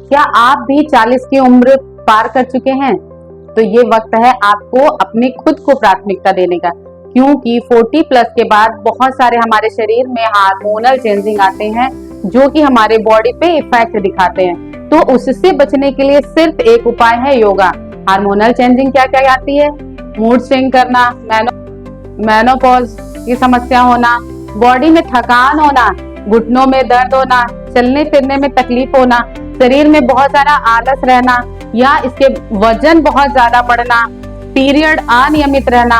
क्या आप भी 40 की उम्र पार कर चुके हैं? तो ये वक्त है आपको अपने खुद को प्राथमिकता देने का, क्योंकि 40 प्लस के बाद बहुत सारे हमारे शरीर में हार्मोनल चेंजिंग आते हैं जो कि हमारे बॉडी पे इफेक्ट दिखाते हैं। तो उससे बचने के लिए सिर्फ एक उपाय है, योगा। हार्मोनल चेंजिंग क्या क्या आती है? मूड स्विंग करना, मेनोपॉज की समस्या होना, बॉडी में थकान होना, घुटनों में दर्द होना, चलने फिरने में तकलीफ होना, शरीर में बहुत सारा आलस रहना या इसके वजन बहुत ज्यादा बढ़ना, पीरियड अनियमित रहना,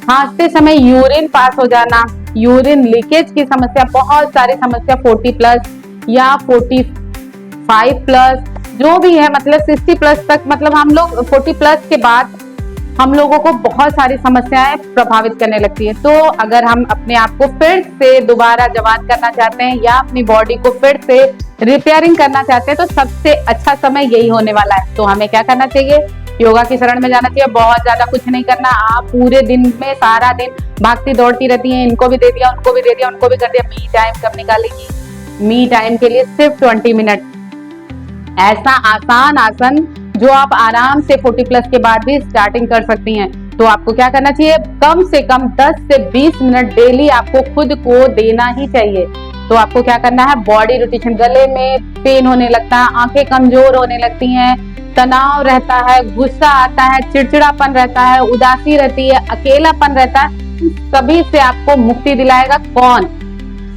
खांसते समय यूरिन पास हो जाना, यूरिन लीकेज की समस्या, बहुत सारी समस्या 40 प्लस या 45 प्लस जो भी है, मतलब 60 प्लस तक, मतलब हम लोग 40 प्लस के बाद हम लोगों को बहुत सारी समस्याएं प्रभावित करने लगती है। तो अगर हम अपने आप को फिर से दोबारा जवान करना चाहते हैं या अपनी बॉडी को फिर से रिपेयरिंग करना चाहते हैं तो सबसे अच्छा समय यही होने वाला है। तो हमें क्या करना चाहिए? योगा की शरण में जाना चाहिए। बहुत ज्यादा कुछ नहीं करना। आप पूरे दिन में सारा दिन भागती दौड़ती रहती हैं, इनको भी दे दिया, उनको भी दे दिया, उनको भी कर दिया। मी टाइम कब निकालेगी? मी टाइम के लिए सिर्फ 20 मिनट ऐसा आसान आसन जो आप आराम से 40 प्लस के बाद भी स्टार्टिंग कर सकती हैं। तो आपको क्या करना चाहिए? कम से कम 10 से 20 मिनट डेली आपको खुद को देना ही चाहिए। तो आपको क्या करना है? Body rotation. गले में पेन होने लगता है, आंखें कमजोर होने लगती हैं, तनाव रहता है, गुस्सा आता है, चिड़चिड़ापन रहता है, उदासी रहती है, अकेलापन रहता है, सभी से आपको मुक्ति दिलाएगा कौन?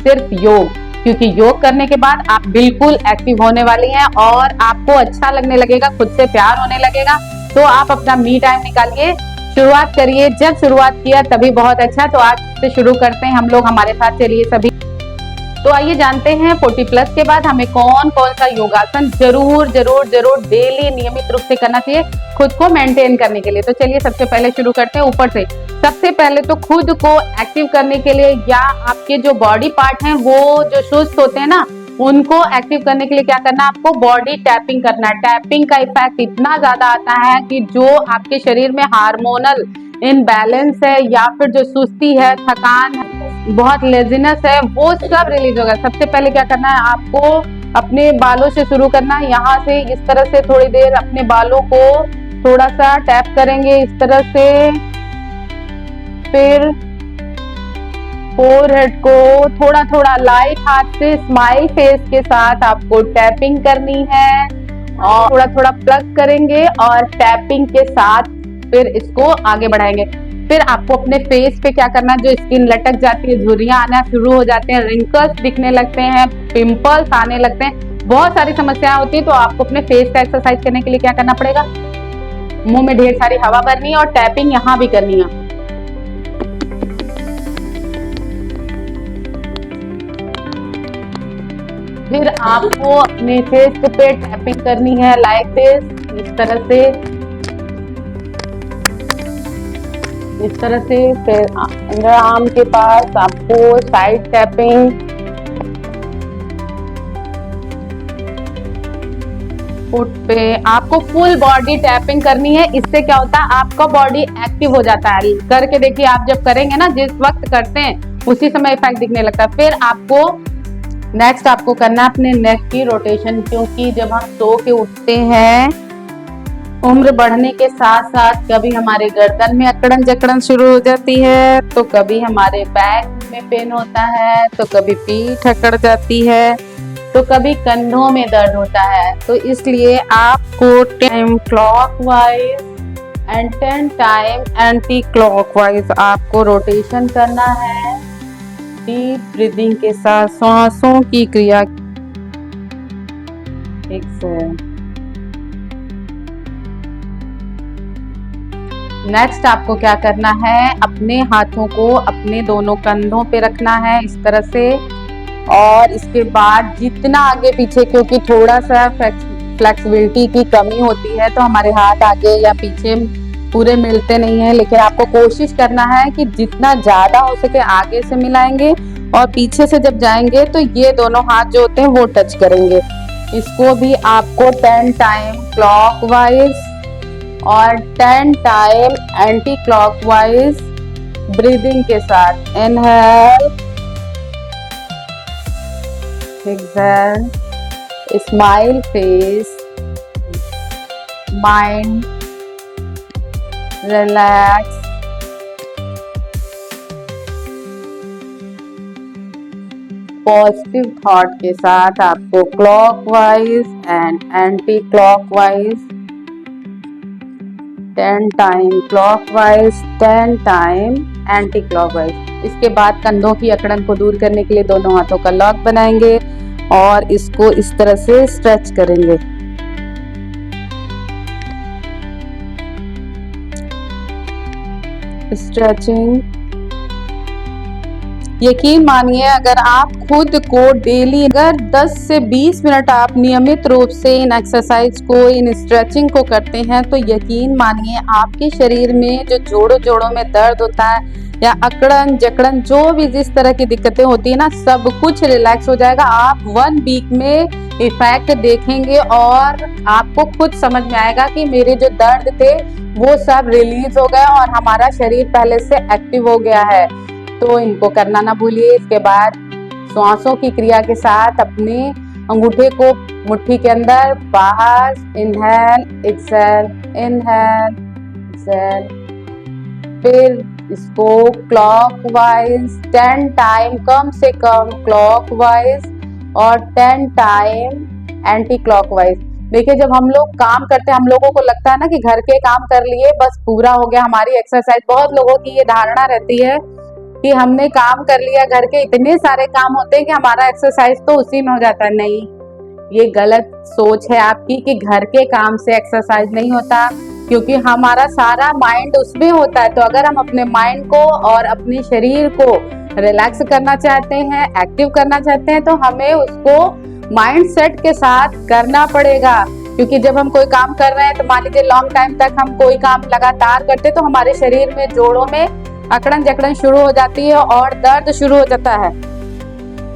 सिर्फ योग। क्योंकि योग करने के बाद आप बिल्कुल एक्टिव होने वाली हैं और आपको अच्छा लगने लगेगा, खुद से प्यार होने लगेगा। तो आप अपना मी टाइम निकालिए, शुरुआत करिए। जब शुरुआत किया तभी बहुत अच्छा। तो आज से शुरू करते हैं हम लोग, हमारे साथ चलिए सभी। तो आइए जानते हैं 40 प्लस के बाद हमें कौन कौन सा योगासन जरूर जरूर जरूर डेली नियमित रूप से करना चाहिए खुद को मेंटेन करने के लिए। तो चलिए सबसे पहले शुरू करते हैं ऊपर से। सबसे पहले तो खुद को एक्टिव करने के लिए या आपके जो बॉडी पार्ट हैं वो जो सुस्त होते हैं ना, उनको एक्टिव करने के लिए क्या करना है? आपको बॉडी टैपिंग करना है। टैपिंग का इफेक्ट इतना ज्यादा आता है कि जो आपके शरीर में हार्मोनल इनबैलेंस है या फिर जो सुस्ती है, थकान है, बहुत लेजीनेस है, वो सब रिलीज होगा। सबसे पहले क्या करना है? आपको अपने बालों से शुरू करना है। यहाँ से इस तरह से थोड़ी देर अपने बालों को थोड़ा सा टैप करेंगे इस तरह से, फिर फोरहेड को थोड़ा थोड़ा लाइट हाथ से स्माइल फेस के साथ आपको टैपिंग करनी है और थोड़ा थोड़ा प्लग करेंगे और टैपिंग के साथ फिर इसको आगे बढ़ाएंगे। फिर आपको अपने फेस पे क्या करना है? जो स्किन लटक जाती है, झुर्रियां आना शुरू हो जाते हैं, रिंकल्स दिखने लगते हैं, पिंपल्स आने लगते हैं, बहुत सारी समस्याएं होती है। तो आपको अपने फेस का एक्सरसाइज करने के लिए क्या करना पड़ेगा? मुंह में ढेर सारी हवा भरनी है और टैपिंग यहाँ भी करनी है। फिर आपको अपने फेस पे टैपिंग करनी है लाइक दिस, इस तरह से, इस तरह से। फिर अंडर आर्म के पास आपको साइड टैपिंग, फुट पे आपको फुल बॉडी टैपिंग करनी है। इससे क्या होता है? आपका बॉडी एक्टिव हो जाता है। करके देखिए, आप जब करेंगे ना, जिस वक्त करते हैं उसी समय इफेक्ट दिखने लगता है। फिर आपको नेक्स्ट आपको करना है अपने नेक की रोटेशन, क्योंकि जब हम सो के उठते हैं उम्र बढ़ने के साथ साथ कभी हमारे गर्दन में अकड़न जकड़न शुरू हो जाती है, तो कभी हमारे बैक में पेन होता है, तो कभी पीठ अकड़ जाती है, तो कभी कंधों में दर्द होता है। तो इसलिए आपको 10 clockwise and 10 time anti clockwise आपको रोटेशन करना है। डीप ब्रीदिंग के साथ सांसों की क्रिया। ठीक से नेक्स्ट आपको क्या करना है? अपने हाथों को अपने दोनों कंधों पे रखना है इस तरह से, और इसके बाद जितना आगे पीछे, क्योंकि थोड़ा सा फ्लेक्सिबिलिटी की कमी होती है तो हमारे हाथ आगे या पीछे पूरे मिलते नहीं है, लेकिन आपको कोशिश करना है कि जितना ज्यादा हो सके आगे से मिलाएंगे और पीछे से जब जाएंगे तो ये दोनों हाथ जो होते हैं वो टच करेंगे। इसको भी आपको 10 टाइम क्लॉकवाइज और 10 टाइम एंटी क्लॉकवाइज ब्रीदिंग के साथ। Inhale, exhale, smile face, mind relax. Positive thought के साथ आपको clockwise and anti clockwise 10 time clockwise 10 time anti clockwise. इसके बाद कंधों की अकड़न को दूर करने के लिए दोनों हाथों का लॉक बनाएंगे और इसको इस तरह से स्ट्रेच करेंगे। स्ट्रेचिंग। यकीन मानिए अगर आप खुद को डेली अगर 10 से 20 मिनट आप नियमित रूप से इन एक्सरसाइज को, इन स्ट्रेचिंग को करते हैं तो यकीन मानिए आपके शरीर में जो जोड़ों में दर्द होता है या अकड़न जकड़न जो भी जिस तरह की दिक्कतें होती है ना, सब कुछ रिलैक्स हो जाएगा। आप 1 वीक में इफेक्ट देखेंगे और आपको खुद समझ में आएगा कि मेरे जो दर्द थे वो सब रिलीज हो गए और हमारा शरीर पहले से एक्टिव हो गया है। तो इनको करना ना भूलिए। इसके बाद श्वासों की क्रिया के साथ अपने अंगूठे को मुट्ठी के अंदर बाहर, इनहेल एक्सेल, इनहेल एक्सेल। फिर इसको क्लॉकवाइज 10 टाइम, कम से कम क्लॉकवाइज और 10 टाइम एंटी क्लॉकवाइज। देखिए जब हम लोग काम करते हैं, हम लोगों को लगता है ना कि घर के काम कर लिए बस पूरा हो गया हमारी एक्सरसाइज। बहुत लोगों की ये धारणा रहती है कि हमने काम कर लिया, घर के इतने सारे काम होते हैं कि हमारा एक्सरसाइज तो उसी में हो जाता है। नहीं, ये गलत सोच है आपकी कि घर के काम से एक्सरसाइज नहीं होता, क्योंकि हमारा सारा माइंड उसमें होता है। तो अगर हम अपने माइंड को और अपने शरीर को रिलैक्स करना चाहते हैं, एक्टिव करना चाहते हैं, तो हमें उसको माइंड सेट के साथ करना पड़ेगा। क्योंकि जब हम कोई काम कर रहे हैं तो मान लीजिए लॉन्ग टाइम तक हम कोई काम लगातार करते तो हमारे शरीर में जोड़ों में अकड़न जकड़न शुरू हो जाती है और दर्द शुरू हो जाता है।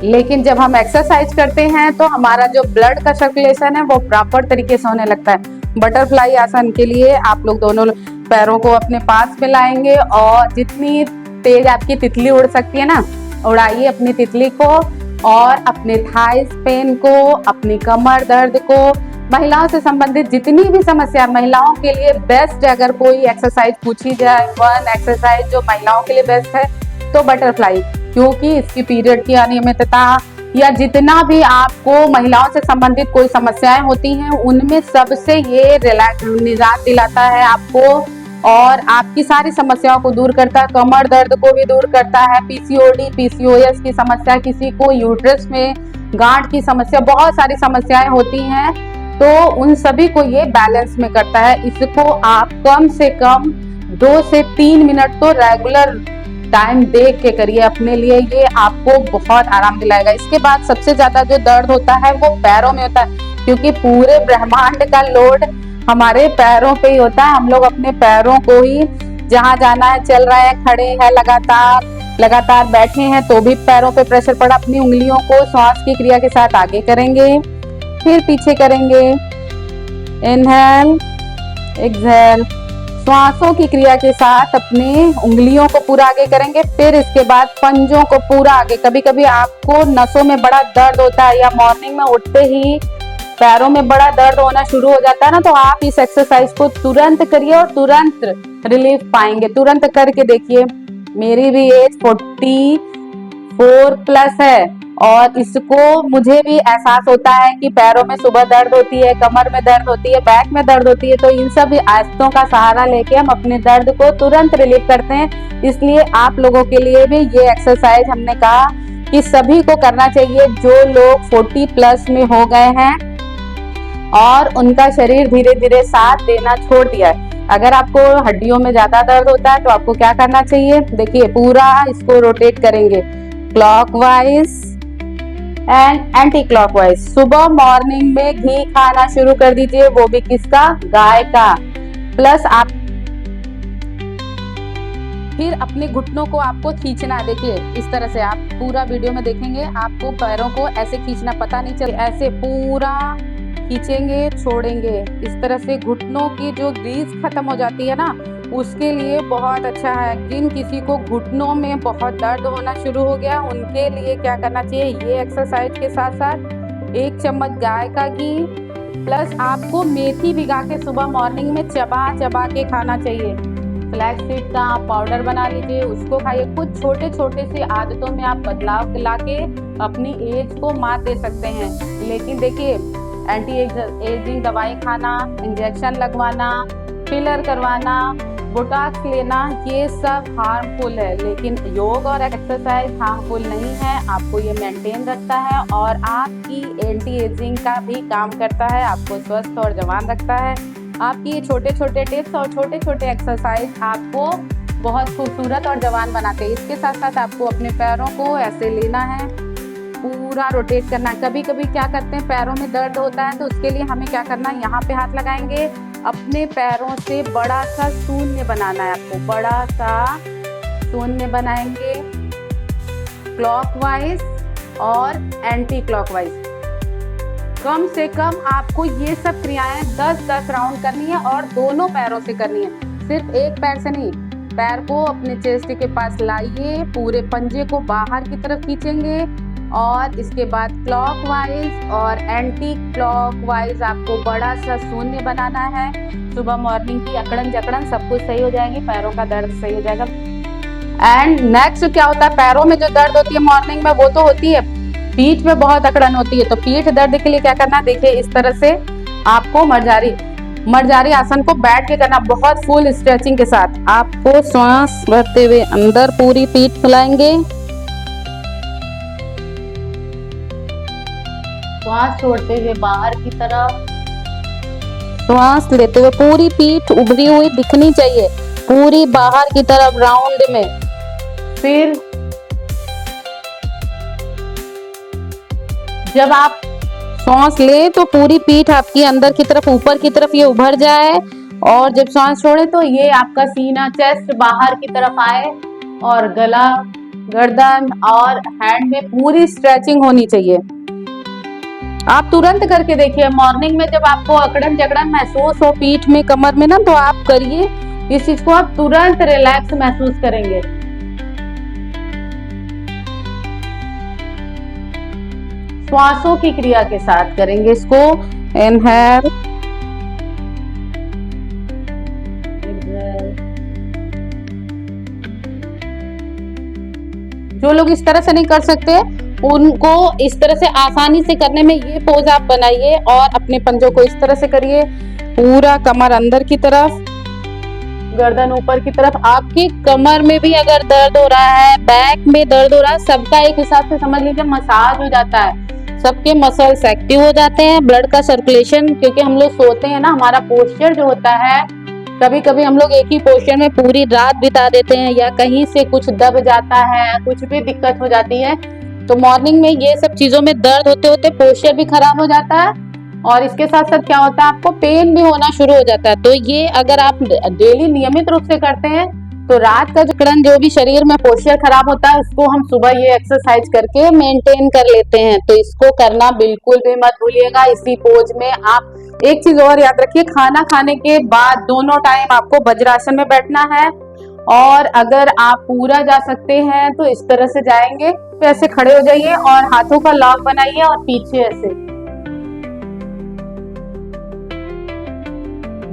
लेकिन जब हम एक्सरसाइज करते हैं तो हमारा जो ब्लड का सर्कुलेशन है वो प्रॉपर तरीके से होने लगता है। बटरफ्लाई आसन के लिए आप लोग दोनों पैरों को अपने पास में लाएंगे और जितनी तेज आपकी तितली उड़ सकती है ना, उड़ाइए अपनी तितली को और अपने थाइस पेन को, अपनी कमर दर्द को, महिलाओं से संबंधित जितनी भी समस्या, महिलाओं के लिए बेस्ट अगर कोई एक्सरसाइज पूछी जाए, 1 एक्सरसाइज जो महिलाओं के लिए बेस्ट है तो बटरफ्लाई, क्योंकि इसकी पीरियड की अनियमितता या जितना भी आपको महिलाओं से संबंधित कोई समस्याएं होती हैं उनमें सबसे ये निजात दिलाता है आपको और आपकी सारी समस्याओं को दूर करता है। कमर दर्द को भी दूर करता है। पीसीओडी, पीसीओएस की समस्या, किसी को यूट्रस में गांठ की समस्या, बहुत सारी समस्याएं होती हैं, तो उन सभी को ये बैलेंस में करता है। इसको आप कम से कम 2 से 3 मिनट तो रेगुलर टाइम देख के करिए अपने लिए, ये आपको बहुत आराम दिलाएगा। इसके बाद सबसे ज्यादा जो दर्द होता है वो पैरों में होता है, क्योंकि पूरे ब्रह्मांड का लोड हमारे पैरों पे ही होता है। हम लोग अपने पैरों को ही जहाँ जाना है, चल रहे हैं, खड़े हैं, लगातार बैठे हैं तो भी पैरों पे प्रेशर पड़ा। अपनी उंगलियों को श्वास की क्रिया के साथ आगे करेंगे, फिर पीछे करेंगे, इनहेल एक्सहेल। श्वासों की क्रिया के साथ अपने उंगलियों को पूरा आगे करेंगे, फिर इसके बाद पंजों को पूरा आगे। कभी कभी आपको नसों में बड़ा दर्द होता है या मॉर्निंग में उठते ही पैरों में बड़ा दर्द होना शुरू हो जाता है ना, तो आप इस एक्सरसाइज को तुरंत करिए और तुरंत रिलीफ पाएंगे। तुरंत करके देखिए। मेरी भी एज 44 प्लस है और इसको मुझे भी एहसास होता है कि पैरों में सुबह दर्द होती है, कमर में दर्द होती है, बैक में दर्द होती है, तो इन सब आयतों का सहारा लेके हम अपने दर्द को तुरंत रिलीफ करते हैं। इसलिए आप लोगों के लिए भी ये एक्सरसाइज हमने कहा कि सभी को करना चाहिए जो लोग 40 प्लस में हो गए हैं और उनका शरीर धीरे धीरे साथ देना छोड़ दिया है। अगर आपको हड्डियों में ज्यादा दर्द होता है तो आपको क्या करना चाहिए, देखिए पूरा इसको रोटेट करेंगे क्लॉकवाइज एंड एंटी क्लॉकवाइज। सुबह मॉर्निंग में घी खाना शुरू कर दीजिए, वो भी किसका, गाय का। प्लस आप फिर अपने घुटनों को आपको खींचना है। देखिए इस तरह से आप पूरा वीडियो में देखेंगे, आपको पैरों को ऐसे खींचना, पता नहीं चले, ऐसे पूरा खींचेंगे, छोड़ेंगे। इस तरह से घुटनों की जो ग्रीस खत्म हो जाती है ना, उसके लिए बहुत अच्छा है। जिन किसी को घुटनों में बहुत दर्द होना शुरू हो गया उनके लिए क्या करना चाहिए, ये एक्सरसाइज के साथ साथ 1 चम्मच गाय का घी प्लस आपको मेथी भिगा के सुबह मॉर्निंग में चबा चबा के खाना चाहिए। फ्लैक्स सीड का आप पाउडर बना लीजिए, उसको खाइए। कुछ छोटे छोटे से आदतों में आप बदलाव ला के अपनी एज को मात दे सकते हैं। लेकिन देखिए, एंटी एजिंग दवाई खाना, इंजेक्शन लगवाना, फिलर करवाना, बोटॉक्स लेना, ये सब हार्मफुल है। लेकिन योग और एक्सरसाइज हार्मफुल नहीं है, आपको ये मेंटेन रखता है और आपकी एंटी एजिंग का भी काम करता है, आपको स्वस्थ और जवान रखता है। आपकी ये छोटे छोटे टिप्स और छोटे छोटे एक्सरसाइज आपको बहुत खूबसूरत और जवान बनाते हैं। इसके साथ साथ आपको अपने पैरों को ऐसे लेना है, पूरा रोटेट करना है। कभी कभी क्या करते हैं, पैरों में दर्द होता है, तो उसके लिए हमें क्या करना है, यहाँ पे हाथ लगाएंगे, अपने पैरों से बड़ा सा शून्य बनाना है। आपको बड़ा सा शून्य बनाएंगे क्लॉकवाइज और एंटी क्लॉकवाइज। कम से कम आपको ये सब क्रियाएं 10-10 राउंड करनी है और दोनों पैरों से करनी है, सिर्फ एक पैर से नहीं। पैर को अपने चेस्ट के पास लाइए, पूरे पंजे को बाहर की तरफ खींचेंगे और इसके बाद क्लॉकवाइज और एंटी क्लॉकवाइज आपको बड़ा सा शून्य बनाना है। सुबह मॉर्निंग की अकड़न जकड़न सब कुछ सही हो जाएगी, पैरों का दर्द सही हो जाएगा। एंड नेक्स्ट क्या होता है, पैरों में जो दर्द होती है मॉर्निंग में वो तो होती है, पीठ में बहुत अकड़न होती है। तो पीठ दर्द के लिए क्या करना है, देखिए इस तरह से आपको मर्जारी आसन को बैठ के करना, बहुत फुल स्ट्रेचिंग के साथ। आपको श्वास भरते हुए अंदर पूरी पीठ फैलाएंगे, श्वास छोड़ते हुए बाहर की तरफ, श्वास लेते हुए पूरी पीठ उभरी हुई दिखनी चाहिए, पूरी बाहर की तरफ राउंड में। फिर जब आप सांस ले तो पूरी पीठ आपकी अंदर की तरफ, ऊपर की तरफ ये उभर जाए, और जब सांस छोड़े तो ये आपका सीना, चेस्ट बाहर की तरफ आए और गला, गर्दन और हैंड में पूरी स्ट्रेचिंग होनी चाहिए। आप तुरंत करके देखिए, मॉर्निंग में जब आपको अकड़न जकड़न महसूस हो पीठ में, कमर में ना, तो आप करिए इस चीज को, आप तुरंत रिलैक्स महसूस करेंगे। श्वासों की क्रिया के साथ करेंगे इसको। इनहेल, जो लोग इस तरह से नहीं कर सकते उनको इस तरह से आसानी से करने में ये पोज आप बनाइए और अपने पंजों को इस तरह से करिए, पूरा कमर अंदर की तरफ, गर्दन ऊपर की तरफ। आपकी कमर में भी अगर दर्द हो रहा है, बैक में दर्द हो रहा है, सबका एक हिसाब से समझ लीजिए मसाज हो जाता है, सबके मसल्स एक्टिव हो जाते हैं, ब्लड का सर्कुलेशन, क्योंकि हम लोग सोते हैं ना, हमारा पोस्चर जो होता है, कभी कभी हम लोग एक ही पोस्चर में पूरी रात बिता देते हैं, या कहीं से कुछ दब जाता है, कुछ भी दिक्कत हो जाती है, तो मॉर्निंग में ये सब चीजों में दर्द होते होते पोस्चर भी खराब हो जाता है, और इसके साथ साथ क्या होता है, आपको पेन भी होना शुरू हो जाता है। तो ये अगर आप डेली नियमित रूप से करते हैं तो रात का जकड़न, जो भी शरीर में पोस्चर खराब होता है, उसको हम सुबह ये एक्सरसाइज करके मेंटेन कर लेते हैं। तो इसको करना बिल्कुल भी मत भूलिएगा। इसी पोज में आप एक चीज और याद रखिए, खाना खाने के बाद दोनों टाइम आपको वज्रासन में बैठना है, और अगर आप पूरा जा सकते हैं तो इस तरह से जाएंगे, तो ऐसे खड़े हो जाइए और हाथों का लॉक बनाइए और पीछे ऐसे,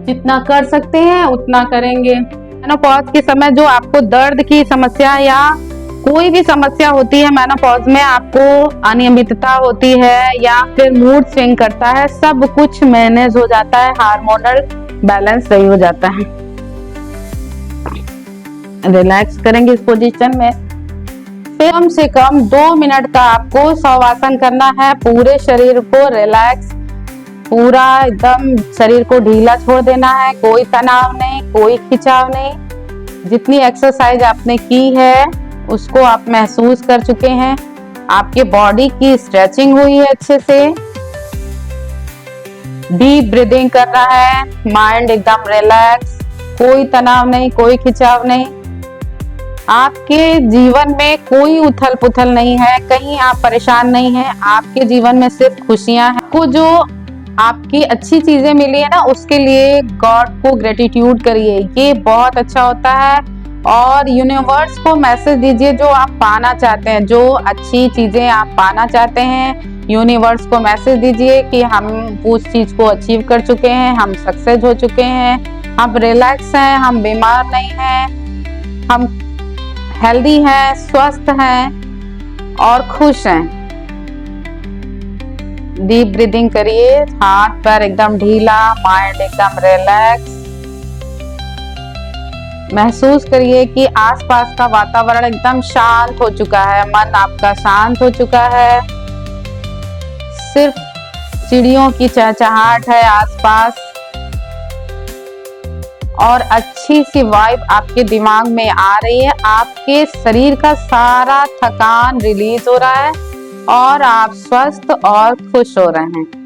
जितना कर सकते हैं उतना करेंगे। मेनोपॉज के समय जो आपको दर्द की समस्या या कोई भी समस्या होती है, मेनोपॉज में आपको अनियमितता होती है या फिर मूड स्विंग करता है, सब कुछ मैनेज हो जाता है, हार्मोनल बैलेंस सही हो जाता है। रिलैक्स करेंगे इस पोजीशन में। कम से कम 2 मिनट का आपको शवासन करना है, पूरे शरीर को रिलैक्स, पूरा एकदम शरीर को ढीला छोड़ देना है, कोई तनाव नहीं, कोई खिंचाव नहीं। जितनी एक्सरसाइज आपने की है उसको आप महसूस कर चुके हैं, आपके बॉडी की स्ट्रेचिंग हुई है अच्छे से, डीप ब्रीदिंग कर रहा है, माइंड एकदम रिलैक्स, कोई तनाव नहीं, कोई खिंचाव नहीं। आपके जीवन में कोई उथल पुथल नहीं है, कहीं आप परेशान नहीं हैं, आपके जीवन में सिर्फ खुशियां हैं। आपको जो आपकी अच्छी चीजें मिली है ना, उसके लिए गॉड को ग्रेटिट्यूड करिए, ये बहुत अच्छा होता है। और यूनिवर्स को मैसेज दीजिए जो आप पाना चाहते हैं, जो अच्छी चीजें आप पाना चाहते हैं। यूनिवर्स को मैसेज दीजिए कि हम उस चीज को अचीव कर चुके हैं, हम सक्सेस हो चुके हैं, हम रिलैक्स हैं, हम बीमार नहीं हैं, हम हेल्दी हैं, स्वस्थ हैं और खुश हैं। डीप ब्रीदिंग करिए, हाथ पैर एकदम ढीला, माइंड एकदम रिलैक्स। महसूस करिए कि आसपास का वातावरण एकदम शांत हो चुका है, मन आपका शांत हो चुका है, सिर्फ चिड़ियों की चहचहाट है आसपास और अच्छी सी वाइब आपके दिमाग में आ रही है। आपके शरीर का सारा थकान रिलीज हो रहा है और आप स्वस्थ और खुश हो रहे हैं।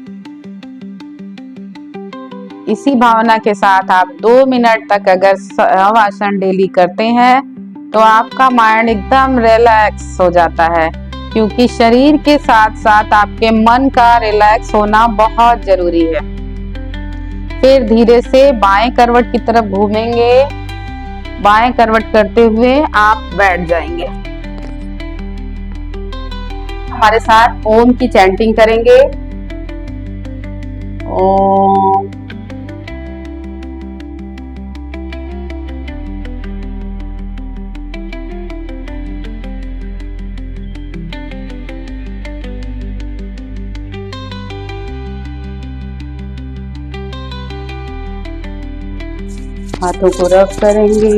इसी भावना के साथ आप 2 मिनट तक अगर शवासन डेली करते हैं तो आपका माइंड एकदम रिलैक्स हो जाता है, क्योंकि शरीर के साथ साथ आपके मन का रिलैक्स होना बहुत जरूरी है। फिर धीरे से बाएं करवट की तरफ घूमेंगे, बाएं करवट करते हुए आप बैठ जाएंगे। हमारे साथ ओम की चैंटिंग करेंगे। ओम हाथों को रब करेंगे।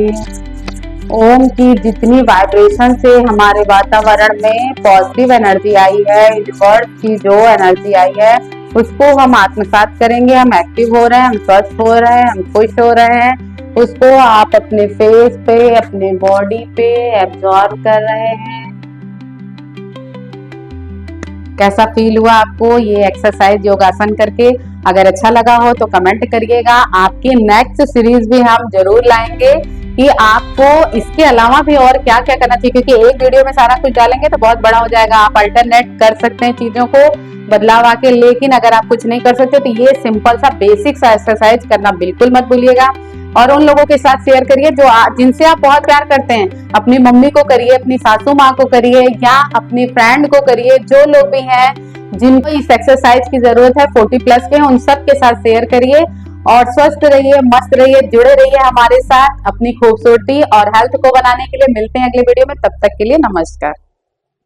ओम की जितनी वाइब्रेशन से हमारे वातावरण में पॉजिटिव एनर्जी आई है, यूनिवर्स की जो एनर्जी आई है उसको हम आत्मसात करेंगे। हम एक्टिव हो रहे हैं, हम स्वस्थ हो रहे हैं, हम खुश हो रहे हैं। उसको आप अपने फेस पे, अपने बॉडी पे एब्जॉर्ब कर रहे हैं। कैसा फील हुआ आपको ये एक्सरसाइज योगासन करके? अगर अच्छा लगा हो तो कमेंट करिएगा। आपकी नेक्स्ट सीरीज भी हम जरूर लाएंगे कि आपको इसके अलावा भी और क्या क्या करना चाहिए, क्योंकि एक वीडियो में सारा कुछ डालेंगे तो बहुत बड़ा हो जाएगा। आप अल्टरनेट कर सकते हैं चीजों को बदलाव आके, लेकिन अगर आप कुछ नहीं कर सकते तो ये सिंपल सा बेसिक सा एक्सरसाइज करना बिल्कुल मत भूलिएगा। और उन लोगों के साथ शेयर करिए जो जिनसे आप बहुत प्यार करते हैं। अपनी मम्मी को करिए, अपनी सासू माँ को करिए या अपनी फ्रेंड को करिए। जो लोग भी हैं जिनको इस एक्सरसाइज की जरूरत है 40+ के, उन सब के साथ शेयर करिए। और स्वस्थ रहिए, मस्त रहिए, जुड़े रहिए हमारे साथ। अपनी खूबसूरती और हेल्थ को बनाने के लिए मिलते हैं अगले वीडियो में। तब तक के लिए नमस्कार।